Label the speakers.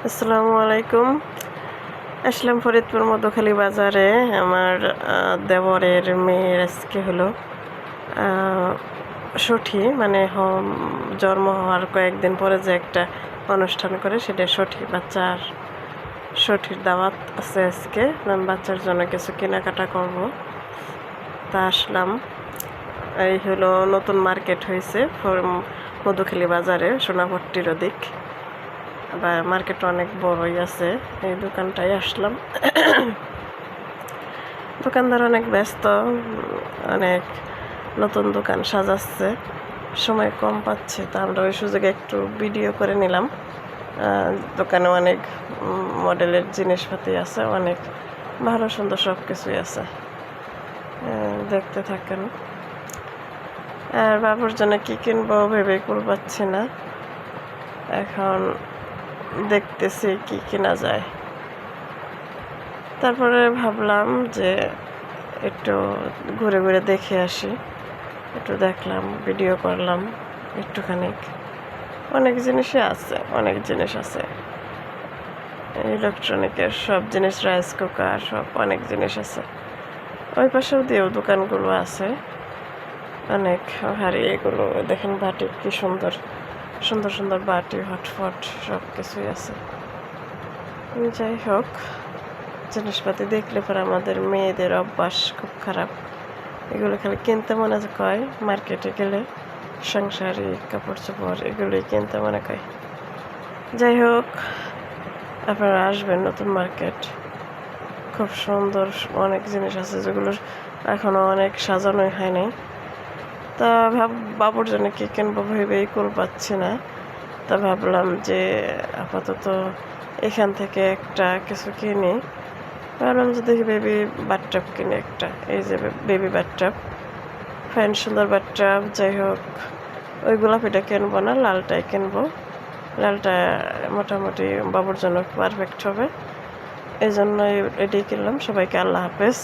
Speaker 1: আসসালামু আলাইকুম। আসলাম ফরিদপুর মধুখালী বাজারে। আমার দেবরের মেয়ের আজকে হলো ষঠী, মানে জন্ম হওয়ার কয়েকদিন পরে যে একটা অনুষ্ঠান করে সেটা ষঠী। বাচ্চার ষঠীর দাওয়াত আছে আজকে। আমি বাচ্চার জন্য কিছু কেনাকাটা করব, তা আসলাম। এই হলো নতুন মার্কেট হয়েছে মধুখালী বাজারে, সোনাপট্টির ওদিক। বা মার্কেট অনেক বড়ই আছে। এই দোকানটায় আসলাম। দোকানদার অনেক ব্যস্ত, অনেক নতুন দোকান সাজাচ্ছে, সময় কম পাচ্ছে, তা আমরা ওই সুযোগে একটু ভিডিও করে নিলাম। দোকানে অনেক মডেলের জিনিসপাতি আছে, অনেক ভালো সুন্দর সব কিছুই আছে। দেখতে থাকেন। আর বাবুর জন্য কী কিনবো ভেবে কুল পাচ্ছি না, এখন দেখতেছি কি কেনা যায়। তারপরে ভাবলাম যে একটু ঘুরে ঘুরে দেখে আসি। একটু দেখলাম, ভিডিও করলাম একটুখানি। অনেক জিনিসই আছে, অনেক জিনিস আছে ইলেকট্রনিকের, সব জিনিস, রাইস কুকার, সব অনেক জিনিস আছে। ওই পাশেও দিয়েও দোকানগুলো আছে অনেক ভারী। এগুলো দেখেন, বাটি কি সুন্দর সুন্দর সুন্দর বাটি, হটফট সব কিছুই আছে। যাই হোক, জিনিসপাতি দেখলে পরে আমাদের মেয়েদের অভ্যাস খুব খারাপ। এগুলো খালি কিনতে মনে কয়, মার্কেটে গেলে সংসারী কাপড় চোপড় এগুলোই কিনতে মনে কয়। যাই হোক, আপনারা আসবেন নতুন মার্কেট, খুব সুন্দর অনেক জিনিস আছে যেগুলো এখনও অনেক সাজানোই হয়নি। তা বাবুর জন্য কি কিনবো ভেবেই কুল পাচ্ছি না। তা ভাবলাম যে আপাতত এখান থেকে একটা কিছু কিনি। ভাবলাম যে দেখি বেবি বাথটাব কিনে একটা। এই যে বেবি বাথটাব, ফাইন সুন্দর বাথটাব। যাই হোক, ওই গোলাপিটা কিনবো না, লালটাই কিনবো। লালটা মোটামুটি বাবুর জন্য পারফেক্ট হবে, এই জন্যই এটি কিনলাম। সবাইকে আল্লাহ হাফেজ।